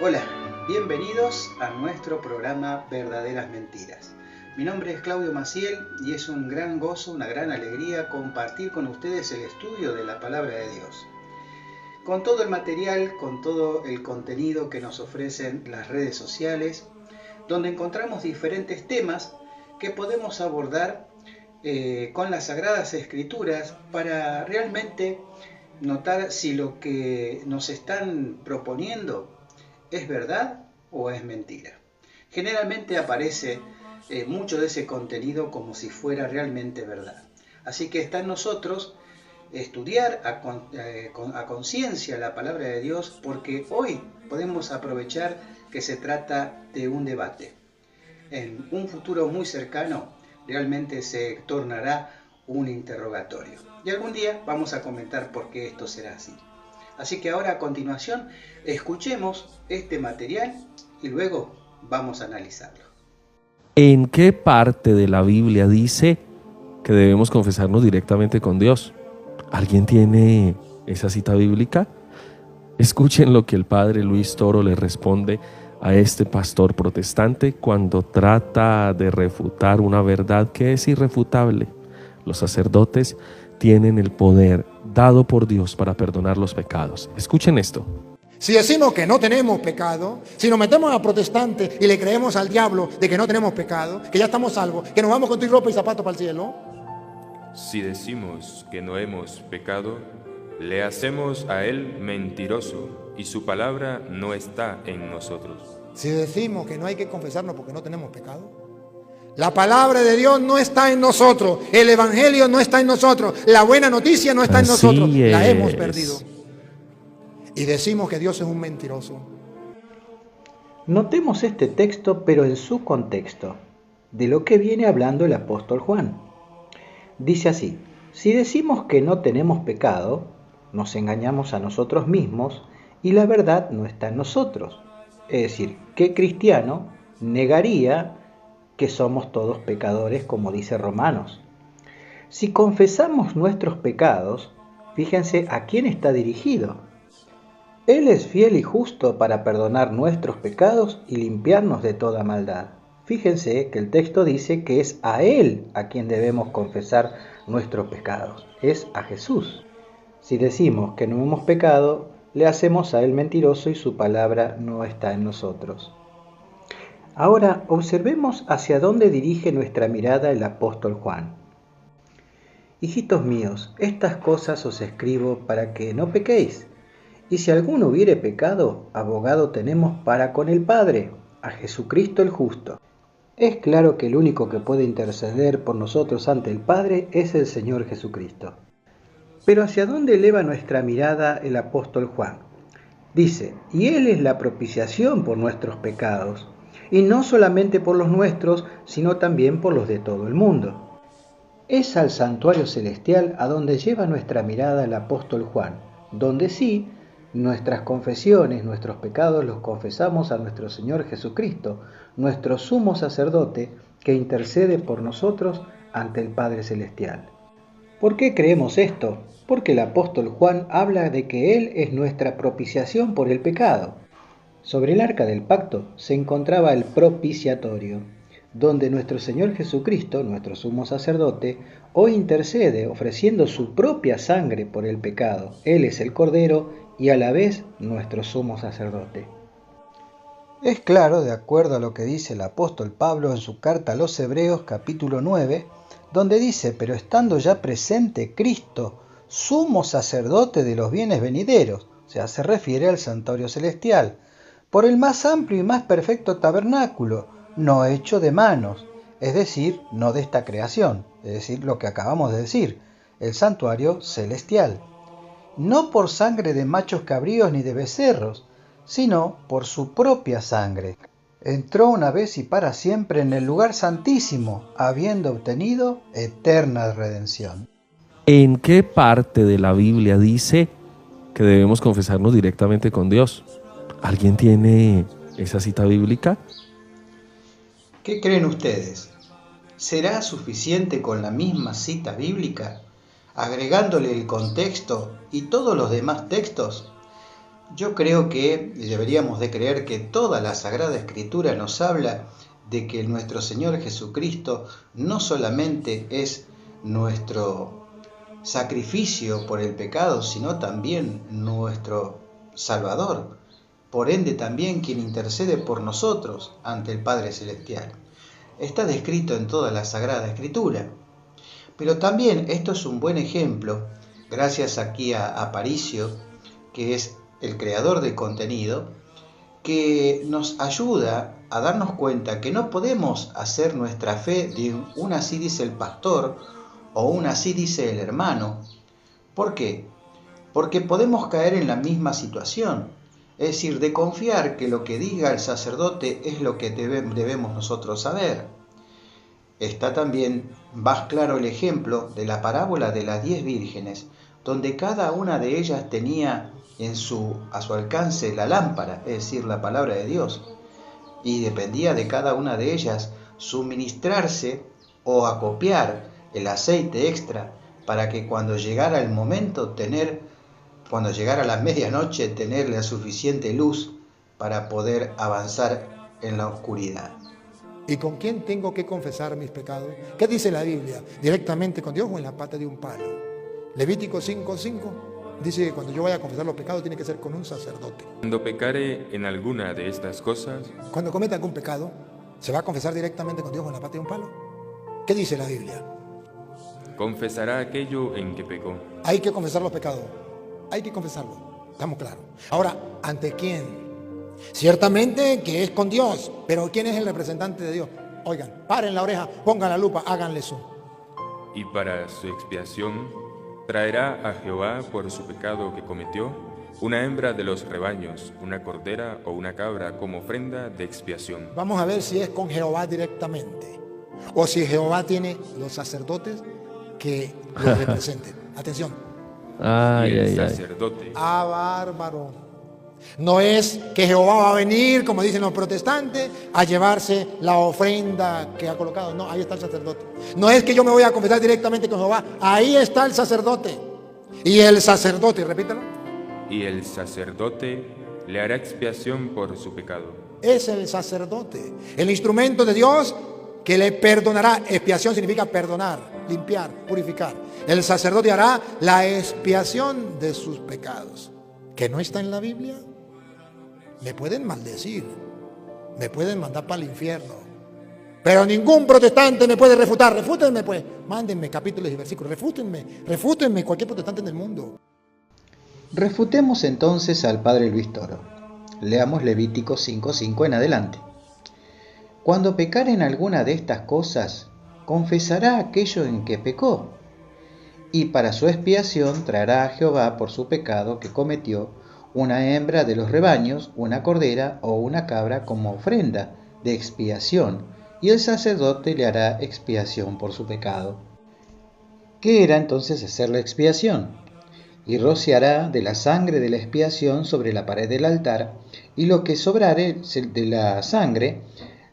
Hola, bienvenidos a nuestro programa Verdaderas Mentiras. Mi nombre es Claudio Maciel y es un gran gozo, una gran alegría compartir con ustedes el estudio de la Palabra de Dios. Con todo el material, con todo el contenido que nos ofrecen las redes sociales, donde encontramos diferentes temas que podemos abordar con las Sagradas Escrituras para realmente notar si lo que nos están proponiendo es verdad o es mentira. Generalmente aparece mucho de ese contenido como si fuera realmente verdad. Así que está en nosotros estudiar a conciencia la palabra de Dios, porque hoy podemos aprovechar que se trata de un debate. En un futuro muy cercano realmente se tornará un interrogatorio. Y algún día vamos a comentar por qué esto será así. Así que ahora a continuación escuchemos este material y luego vamos a analizarlo. ¿En qué parte de la Biblia dice que debemos confesarnos directamente con Dios? ¿Alguien tiene esa cita bíblica? Escuchen lo que el padre Luis Toro le responde a este pastor protestante cuando trata de refutar una verdad que es irrefutable. Los sacerdotes tienen el poder dado por Dios para perdonar los pecados. Escuchen esto. Si decimos que no tenemos pecado, si nos metemos a protestantes y le creemos al diablo de que no tenemos pecado, que ya estamos salvos, que nos vamos con tu ropa y zapatos para el cielo. Si decimos que no hemos pecado, le hacemos a él mentiroso y su palabra no está en nosotros. Si decimos que no hay que confesarnos porque no tenemos pecado, la palabra de Dios no está en nosotros, el evangelio no está en nosotros, la buena noticia no está en nosotros, la hemos perdido. Y decimos que Dios es un mentiroso. Notemos este texto, pero en su contexto, de lo que viene hablando el apóstol Juan. Dice así: si decimos que no tenemos pecado, nos engañamos a nosotros mismos y la verdad no está en nosotros. Es decir, ¿qué cristiano negaría que somos todos pecadores, como dice Romanos? Si confesamos nuestros pecados, fíjense a quién está dirigido. Él es fiel y justo para perdonar nuestros pecados y limpiarnos de toda maldad. Fíjense que el texto dice que es a Él a quien debemos confesar nuestros pecados. Es a Jesús. Si decimos que no hemos pecado, le hacemos a Él mentiroso y su palabra no está en nosotros. Ahora observemos hacia dónde dirige nuestra mirada el apóstol Juan. Hijitos míos, estas cosas os escribo para que no pequéis. Y si alguno hubiere pecado, abogado tenemos para con el Padre, a Jesucristo el justo. Es claro que el único que puede interceder por nosotros ante el Padre es el Señor Jesucristo. Pero ¿hacia dónde eleva nuestra mirada el apóstol Juan? Dice, y Él es la propiciación por nuestros pecados, y no solamente por los nuestros, sino también por los de todo el mundo. Es al santuario celestial a donde lleva nuestra mirada el apóstol Juan, donde sí, nuestras confesiones, nuestros pecados los confesamos a nuestro Señor Jesucristo, nuestro sumo sacerdote que intercede por nosotros ante el Padre Celestial. ¿Por qué creemos esto? Porque el apóstol Juan habla de que Él es nuestra propiciación por el pecado. Sobre el arca del pacto se encontraba el propiciatorio, donde nuestro Señor Jesucristo, nuestro sumo sacerdote, hoy intercede ofreciendo su propia sangre por el pecado. Él es el Cordero y a la vez nuestro sumo sacerdote. Es claro, de acuerdo a lo que dice el apóstol Pablo en su carta a los Hebreos capítulo 9, donde dice, pero estando ya presente Cristo, sumo sacerdote de los bienes venideros, o sea, se refiere al santuario celestial, por el más amplio y más perfecto tabernáculo, no hecho de manos, es decir, no de esta creación, es decir, lo que acabamos de decir, el santuario celestial. No por sangre de machos cabríos ni de becerros, sino por su propia sangre. Entró una vez y para siempre en el lugar santísimo, habiendo obtenido eterna redención. ¿En qué parte de la Biblia dice que debemos confesarnos directamente con Dios? ¿Alguien tiene esa cita bíblica? ¿Qué creen ustedes? ¿Será suficiente con la misma cita bíblica, agregándole el contexto y todos los demás textos? Yo creo que deberíamos de creer que toda la Sagrada Escritura nos habla de que nuestro Señor Jesucristo no solamente es nuestro sacrificio por el pecado, sino también nuestro Salvador, por ende también quien intercede por nosotros ante el Padre Celestial. Está descrito en toda la Sagrada Escritura. Pero también esto es un buen ejemplo, gracias aquí a Aparicio, que es el creador del contenido, que nos ayuda a darnos cuenta que no podemos hacer nuestra fe de un así dice el pastor o un así dice el hermano. ¿Por qué? Porque podemos caer en la misma situación, es decir, de confiar que lo que diga el sacerdote es lo que debemos nosotros saber. Está también más claro el ejemplo de la parábola de las 10 vírgenes, donde cada una de ellas tenía a su alcance la lámpara, es decir, la palabra de Dios, y dependía de cada una de ellas suministrarse o acopiar el aceite extra para que cuando llegara el momento cuando llegara la medianoche, tener la suficiente luz para poder avanzar en la oscuridad. ¿Y con quién tengo que confesar mis pecados? ¿Qué dice la Biblia? ¿Directamente con Dios o en la pata de un palo? Levítico 5:5 dice que cuando yo vaya a confesar los pecados tiene que ser con un sacerdote. Cuando pecare en alguna de estas cosas, Cuando cometa algún pecado, ¿se va a confesar directamente con Dios o en la pata de un palo? ¿Qué dice la Biblia? confesará aquello en que pecó. Hay que confesar los pecados. Hay que confesarlo. Estamos claros. Ahora, ¿ante quién? Ciertamente que es con Dios, pero ¿quién es el representante de Dios? Oigan, paren la oreja, pongan la lupa, háganle zoom. Y para su expiación traerá a Jehová por su pecado que cometió una hembra de los rebaños, una cordera o una cabra como ofrenda de expiación. Vamos a ver si es con Jehová directamente o si Jehová tiene los sacerdotes que lo representen. Atención. Y el sacerdote. Bárbaro. No es que Jehová va a venir, como dicen los protestantes, a llevarse la ofrenda que ha colocado. No, ahí está el sacerdote. No es que yo me voy a confesar directamente con Jehová. Ahí está el sacerdote. Y el sacerdote, repítalo. Y el sacerdote le hará expiación por su pecado. Es el sacerdote, el instrumento de Dios que le perdonará. Expiación significa perdonar, limpiar, purificar. El sacerdote hará la expiación de sus pecados. ¿Que no está en la Biblia? Me pueden maldecir, me pueden mandar para el infierno, pero ningún protestante me puede refutar. Refútenme pues, mándenme capítulos y versículos, refútenme cualquier protestante en el mundo. Refutemos entonces al padre Luis Toro. Leamos Levítico 5:5 en adelante. Cuando pecare en alguna de estas cosas, confesará aquello en que pecó, y para su expiación traerá a Jehová por su pecado que cometió una hembra de los rebaños, una cordera o una cabra como ofrenda de expiación, y el sacerdote le hará expiación por su pecado. ¿Qué era entonces hacer la expiación? Y rociará de la sangre de la expiación sobre la pared del altar, y lo que sobrare de la sangre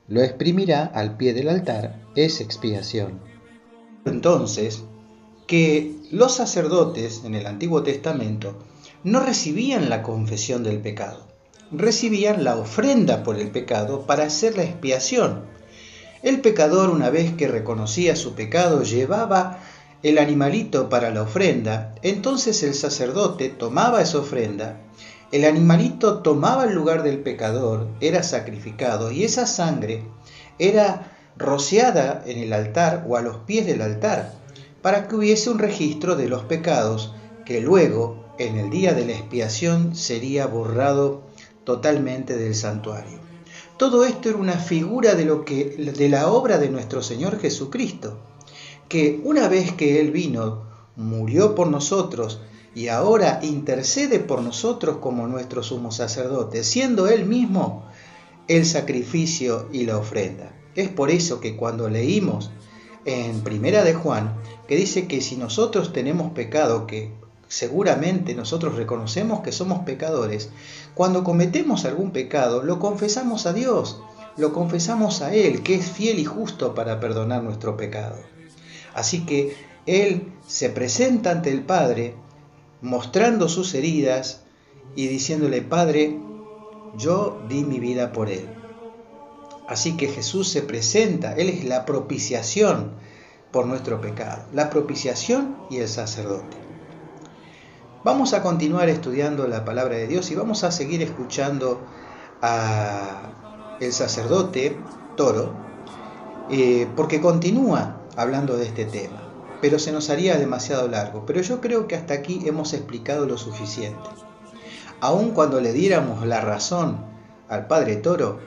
lo exprimirá al pie del altar, es expiación. Entonces, que los sacerdotes en el Antiguo Testamento no recibían la confesión del pecado, recibían la ofrenda por el pecado para hacer la expiación. El pecador, una vez que reconocía su pecado, llevaba el animalito para la ofrenda. Entonces el sacerdote tomaba esa ofrenda, el animalito tomaba el lugar del pecador, era sacrificado y esa sangre era rociada en el altar o a los pies del altar para que hubiese un registro de los pecados que luego, en el día de la expiación, sería borrado totalmente del santuario. Todo esto era una figura de la obra de nuestro Señor Jesucristo, que una vez que Él vino, murió por nosotros y ahora intercede por nosotros como nuestro sumo sacerdote, siendo Él mismo el sacrificio y la ofrenda. Es por eso que cuando leímos en Primera de Juan, que dice que si nosotros tenemos pecado, que seguramente nosotros reconocemos que somos pecadores, cuando cometemos algún pecado, lo confesamos a Dios, lo confesamos a Él, que es fiel y justo para perdonar nuestro pecado. Así que Él se presenta ante el Padre, mostrando sus heridas y diciéndole: Padre, yo di mi vida por él. Así que Jesús se presenta, Él es la propiciación por nuestro pecado, la propiciación y el sacerdote. Vamos a continuar estudiando la palabra de Dios y vamos a seguir escuchando a el sacerdote Toro, porque continúa hablando de este tema, pero se nos haría demasiado largo. Pero yo creo que hasta aquí hemos explicado lo suficiente. Aun cuando le diéramos la razón al padre Toro,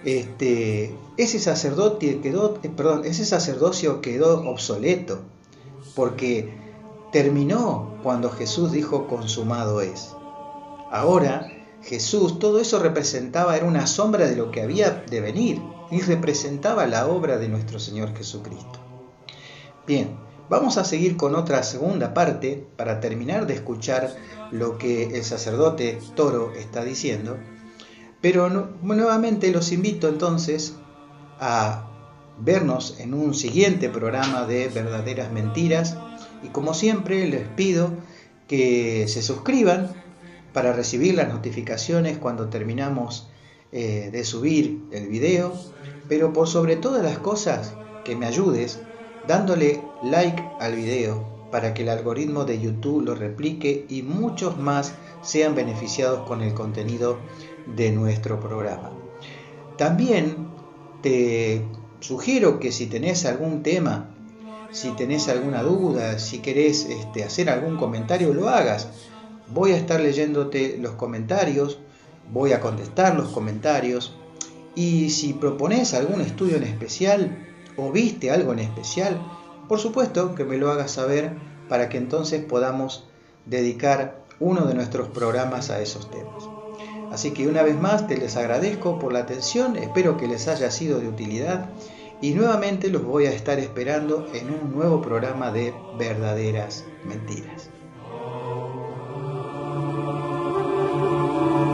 ese sacerdocio quedó obsoleto, porque terminó cuando Jesús dijo: consumado es. Ahora Jesús, todo eso representaba, era una sombra de lo que había de venir, y representaba la obra de nuestro Señor Jesucristo. Bien, vamos a seguir con otra segunda parte para terminar de escuchar lo que el sacerdote Toro está diciendo. Pero nuevamente los invito entonces a vernos en un siguiente programa de Verdaderas Mentiras, y como siempre les pido que se suscriban para recibir las notificaciones cuando terminamos de subir el video, pero por sobre todas las cosas que me ayudes dándole like al video para que el algoritmo de YouTube lo replique y muchos más sean beneficiados con el contenido de nuestro programa. También te sugiero que si tenés algún tema, si tenés alguna duda, si querés hacer algún comentario, lo hagas. Voy a estar leyéndote los comentarios, voy a contestar los comentarios, y si propones algún estudio en especial o viste algo en especial, por supuesto que me lo hagas saber para que entonces podamos dedicar uno de nuestros programas a esos temas. Así que una vez más les agradezco por la atención, espero que les haya sido de utilidad y nuevamente los voy a estar esperando en un nuevo programa de Verdaderas Mentiras.